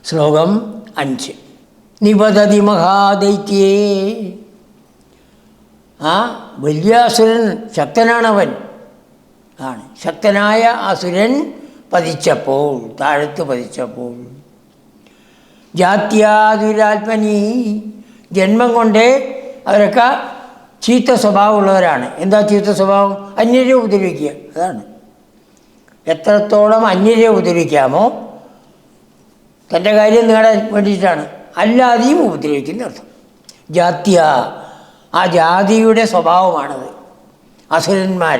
ശ്ലോകം 5. നിപതതി മഹാദൈത്യേ. ആ വലിയ അസുരൻ, ശക്തനാണവൻ, ആണ് ശക്തനായ അസുരൻ പതിച്ചപ്പോൾ, താഴത്ത് പതിച്ചപ്പോൾ, ജാത്യാദുരാത്മനി, ജന്മം കൊണ്ട് അവരൊക്കെ ചീത്ത സ്വഭാവമുള്ളവരാണ്. എന്താ ചീത്ത സ്വഭാവം? അന്യരെ ഉപദ്രവിക്കുക. അതാണ്. എത്രത്തോളം അന്യരെ ഉപദ്രവിക്കാമോ തൻ്റെ കാര്യം നേടാൻ വേണ്ടിയിട്ടാണ്, അല്ലാതെയും ഉപദ്രവിക്കുന്ന അർത്ഥം. ജാത്യ, ആ ജാതിയുടെ സ്വഭാവമാണത്. അസുരന്മാർ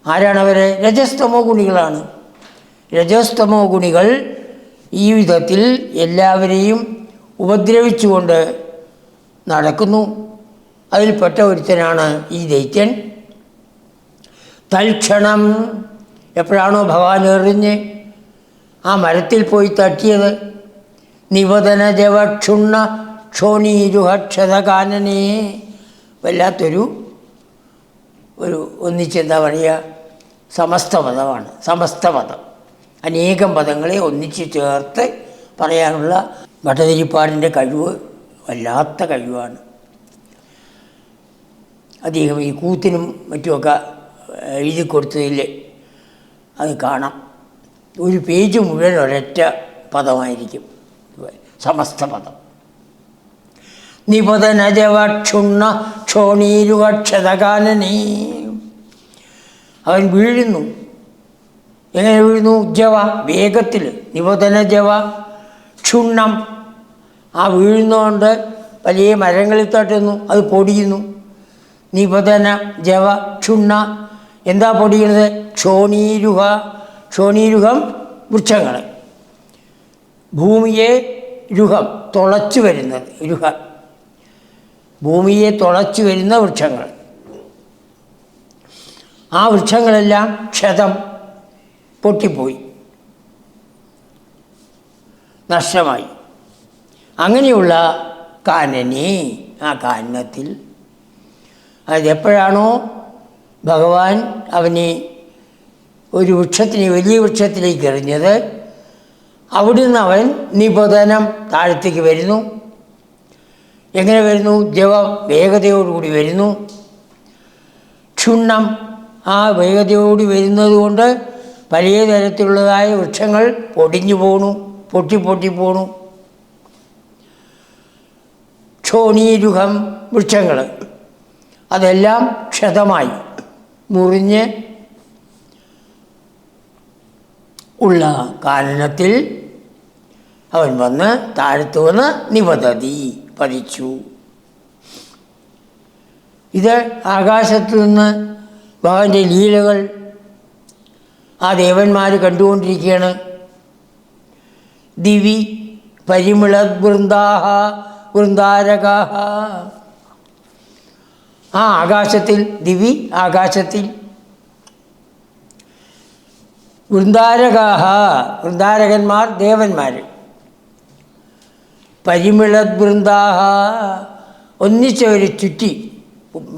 ആരാണവർ? രജസ്തമോ ഗുണികളാണ്. രജസ്തമോ ഗുണികൾ ഈ വിധത്തിൽ എല്ലാവരെയും ഉപദ്രവിച്ചുകൊണ്ട് നടക്കുന്നു. അതിൽപ്പെട്ട ഒരുത്തനാണ് ഈ ദൈത്യൻ. തൽക്ഷണം, എപ്പോഴാണോ ഭഗവാൻ എറിഞ്ഞ് ആ മരത്തിൽ പോയി തട്ടിയത്, നിവദന ജവക്ഷുണ്ണ ക്ഷോണീരുഹക്ഷതകാനനെ, വല്ലാത്തൊരു ഒന്നിച്ചെന്താ പറയുക, സമസ്തപദമാണ്. സമസ്തപദം, അനേകം പദങ്ങളെ ഒന്നിച്ച് ചേർത്ത് പറയാനുള്ള ഭട്ടതിരിപ്പാടിൻ്റെ കഴിവ് വല്ലാത്ത കഴിവാണ്. അദ്ദേഹം ഈ കൂത്തിനും മറ്റുമൊക്കെ എഴുതി കൊടുത്തതിൽ അത് കാണാം. ഒരു പേജ് മുഴുവൻ ഒരൊറ്റ പദമായിരിക്കും, സമസ്ത പദം. നിപതനജവക്ഷുണ്ണ ക്ഷോണീരുഹക്ഷതകാനനേ, അവൻ വീഴുന്നു. എങ്ങനെ വീഴുന്നു? ജവ, വേഗത്തിൽ. നിപതന ജവ ക്ഷുണ്ണം, ആ വീഴുന്നതുകൊണ്ട് വലിയ മരങ്ങളിൽ തട്ടുന്നു, അത് പൊടിയുന്നു. നിപതന ജവ ക്ഷുണ്ണ, എന്താ പൊടിയുന്നത്? ക്ഷോണീരുഹ, ക്ഷോണീരുഹം വൃക്ഷങ്ങൾ. ഭൂമിയെ രുഹം, തുളച്ചു വരുന്നത്. രുഹ, ഭൂമിയെ തുളച്ചു വരുന്ന വൃക്ഷങ്ങൾ. ആ വൃക്ഷങ്ങളെല്ലാം ക്ഷതം, പൊട്ടിപ്പോയി, നഷ്ടമായി. അങ്ങനെയുള്ള കാനനെ, ആ കാനനത്തിൽ, അതെപ്പോഴാണോ ഭഗവാൻ അവനെ ഒരു വൃക്ഷത്തിന്, വലിയ വൃക്ഷത്തിലേക്ക് എറിഞ്ഞത്, അവിടുന്ന് അവൻ നിപതനം, താഴത്തേക്ക് വരുന്നു. എങ്ങനെ വരുന്നു? ജവ, വേഗതയോടുകൂടി വരുന്നു. ക്ഷുണ്ണം, ആ വേഗതയോടുകൂടി വരുന്നത് കൊണ്ട് പല തരത്തിലുള്ളതായ വൃക്ഷങ്ങൾ പൊടിഞ്ഞു പോണു, പൊട്ടിപ്പോണു. ക്ഷോണീരുഹം, വൃക്ഷങ്ങൾ അതെല്ലാം ക്ഷതമായി, മുറിഞ്ഞ് ഉള്ള കാനനത്തിൽ അവൻ വന്ന് താഴത്ത് വന്ന് നിപതതി, പതിച്ചു. ഇത് ആകാശത്തു നിന്ന് ഭഗവാന്റെ ലീലകൾ ആ ദേവന്മാർ കണ്ടുകൊണ്ടിരിക്കുകയാണ്. ദിവി പരിമിളത് വൃന്ദാഹ വൃന്ദാരകാഹ, ആ ആകാശത്തിൽ, ദിവി ആകാശത്തിൽ, വൃന്ദാരകാഹ വൃന്ദാരകന്മാർ ദേവന്മാർ, പരിമിളത് വൃന്ദാഹ ഒന്നിച്ചവർ ചുറ്റി,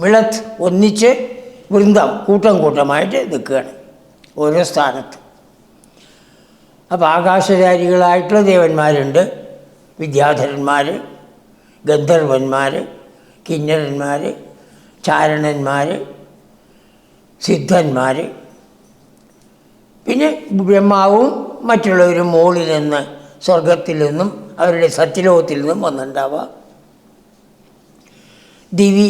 മിളത്ത് ഒന്നിച്ച്, വൃന്ദം കൂട്ടം കൂട്ടമായിട്ട് നിൽക്കുകയാണ് ഓരോ സ്ഥാനത്ത്. അപ്പോൾ ആകാശചാരികളായിട്ടുള്ള ദേവന്മാരുണ്ട്, വിദ്യാധരന്മാർ, ഗന്ധർവന്മാർ, കിന്നരന്മാർ, ചാരണന്മാർ, സിദ്ധന്മാർ, പിന്നെ ബ്രഹ്മാവും മറ്റുള്ളവരും മുകളിൽ നിന്ന്, സ്വർഗത്തിൽ നിന്നും അവരുടെ സത്യലോകത്തിൽ നിന്നും വന്നിട്ടുണ്ടാവാം. ദിവി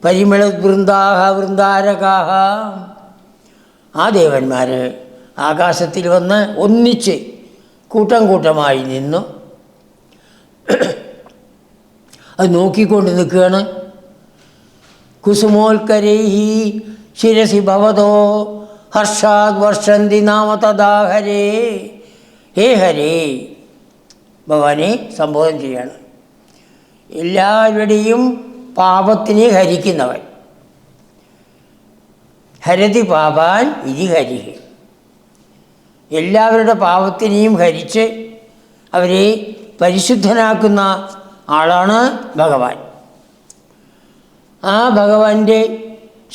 പരിമള വൃന്ദാഹ വൃന്ദാരകാഹ, ആ ദേവന്മാർ ആകാശത്തിൽ വന്ന് ഒന്നിച്ച് കൂട്ടം കൂട്ടമായി നിന്നു. അത് നോക്കിക്കൊണ്ട് നിൽക്കുകയാണ്. കുസുമോൽക്കരൈഹി ശിരസി ഭവതോ ഹർഷാദ് വർഷന്തി നാമ തഥാ ഹരേ. ഹേ ഹരേ, ഭഗവാനെ സംബോധന ചെയ്യാണ്. എല്ലാവരുടെയും പാപത്തിനെ ഹരിക്കുന്നവൻ. ഹരതി പാപാൻ ഇതി ഹരി, എല്ലാവരുടെ പാപത്തിനെയും ഹരിച്ച് അവരെ പരിശുദ്ധനാക്കുന്ന ആളാണ് ഭഗവാൻ. ആ ഭഗവാന്റെ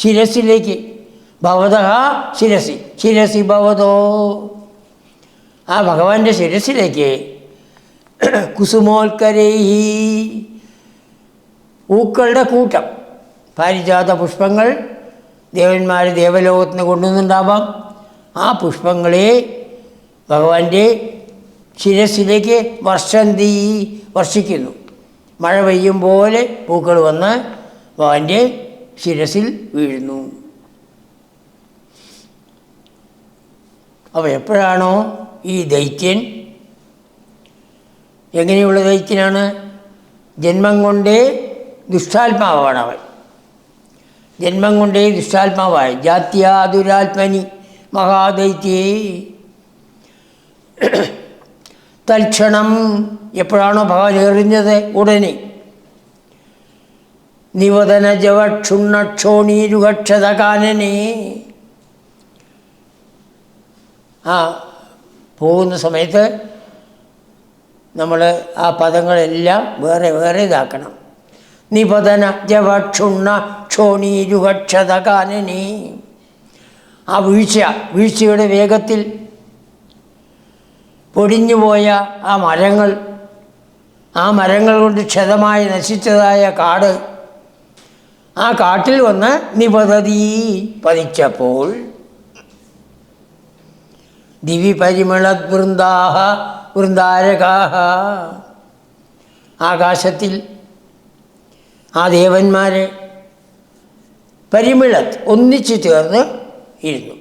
ശിരസിലേക്ക്, ഭവതഃ ശിരസി ഭവതോ, ആ ഭഗവാന്റെ ശിരസിലേക്ക് കുസുമോൽക്കരൈഹി, പൂക്കളുടെ കൂട്ടം. പാരിജാത പുഷ്പങ്ങൾ ദേവന്മാർ ദേവലോകത്തിന് കൊണ്ടുവന്നുണ്ടാവാം. ആ പുഷ്പങ്ങളെ ഭഗവാന്റെ ശിരസിലേക്ക് വർഷിക്കുന്നു. മഴ പെയ്യും പോലെ പൂക്കൾ വന്ന് ഭഗവാന്റെ ശിരസിൽ വീഴുന്നു. അപ്പോൾ എപ്പോഴാണോ ഈ ദൈത്യൻ, എങ്ങനെയുള്ള ദൈത്യനാണ്? ജന്മം കൊണ്ടേ ദുഷ്ടാത്മാവാണ് അവൻ. ജന്മം കൊണ്ടേ ദുഷ്ടാത്മാവായി. ജാത്യാതുരാത്മനി മഹാദൈത്യേ തൽക്ഷണം, എപ്പോഴാണോ ഭഗവാൻ എറിഞ്ഞത് ഉടനെ നിവദന ജവക്ഷുണ്ണക്ഷോണീരുഗക്ഷത കാനനെ, ആ പോകുന്ന സമയത്ത് നമ്മൾ ആ പദങ്ങളെല്ലാം വേറെ വേറെ ഇതാക്കണം. നിപതന ജവക്ഷുണ്ണ ക്ഷോണീരുഗക്ഷത കാനനെ, ആ വീഴ്ചയുടെ വേഗത്തിൽ പൊടിഞ്ഞുപോയ ആ മരങ്ങൾ കൊണ്ട് ക്ഷതമായി നശിച്ചതായ കാട്, ആ കാട്ടിൽ വന്ന് നിപതതി പതിച്ചപ്പോൾ ദിവി പരിമളത് വൃന്ദാരകാഹ, ആകാശത്തിൽ ആ ദേവന്മാരെ പരിമിളത്ത് ഒന്നിച്ചു ചേർന്ന് ഇരുന്നു.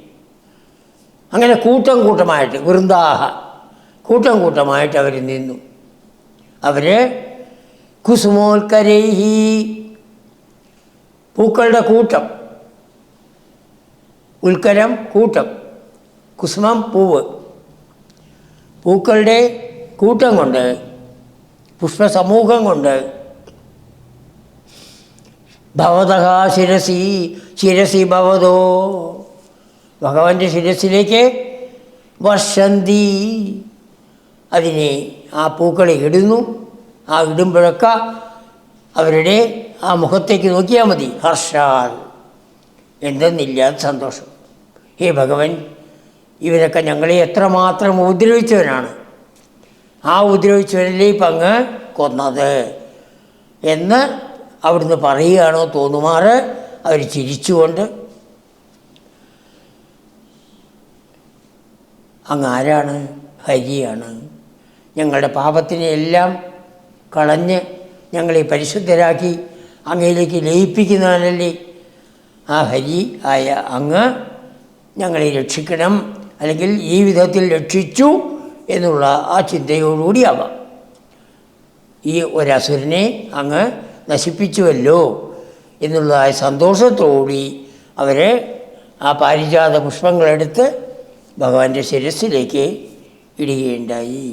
അങ്ങനെ കൂട്ടം കൂട്ടമായിട്ട് വൃന്ദാഹ, കൂട്ടം കൂട്ടമായിട്ട് അവർ നിന്നു. അവർ കുസുമോൽക്കരൈഹി, പൂക്കളുടെ കൂട്ടം. ഉൽക്കരം കൂട്ടം, കുസുമം പൂവ്. പൂക്കളുടെ കൂട്ടം കൊണ്ട്, പുഷ്പസമൂഹം കൊണ്ട് ഭവതഃ ശിരസി ഭവതോ, ഭഗവാന്റെ ശിരസിലേക്ക് വർഷന്തി, അതിനെ ആ പൂക്കളെ ഇടുന്നു. ആ ഇടുമ്പോഴൊക്കെ അവരുടെ ആ മുഖത്തേക്ക് നോക്കിയാൽ മതി. ഹർഷാൽ, എന്തെന്നില്ലാത്ത സന്തോഷം. ഹേ ഭഗവൻ, ഇവരൊക്കെ ഞങ്ങളെ എത്രമാത്രം ഉപദ്രവിച്ചവനാണ്, ആ ഉപദ്രവിച്ചവരിലെ പങ്ക് കൊന്നത് എന്ന് അവിടുന്ന് പറയുകയാണോ തോന്നുമാറ് അവർ ചിരിച്ചുകൊണ്ട്, അങ്ങ് ആരാണ്? ഹരിയാണ്. ഞങ്ങളുടെ പാപത്തിനെ എല്ലാം കളഞ്ഞ് ഞങ്ങളെ പരിശുദ്ധരാക്കി അങ്ങയിലേക്ക് ലയിപ്പിക്കുന്നവനല്ലേ ആ ഹരി ആയ അങ്ങ് ഞങ്ങളെ രക്ഷിക്കണം, അല്ലെങ്കിൽ ഈ വിധത്തിൽ രക്ഷിച്ചു എന്നുള്ള ആ ചിന്തയോടുകൂടിയാവാം. ഈ ഒരസുരനെ അങ്ങ് നശിപ്പിച്ചുവല്ലോ എന്നുള്ളതായ സന്തോഷത്തോടുകൂടി അവർ ആ പാരിജാത പുഷ്പങ്ങളെടുത്ത് ഭഗവാന്റെ ശിരസിലേക്ക് ഇടുകയുണ്ടായി.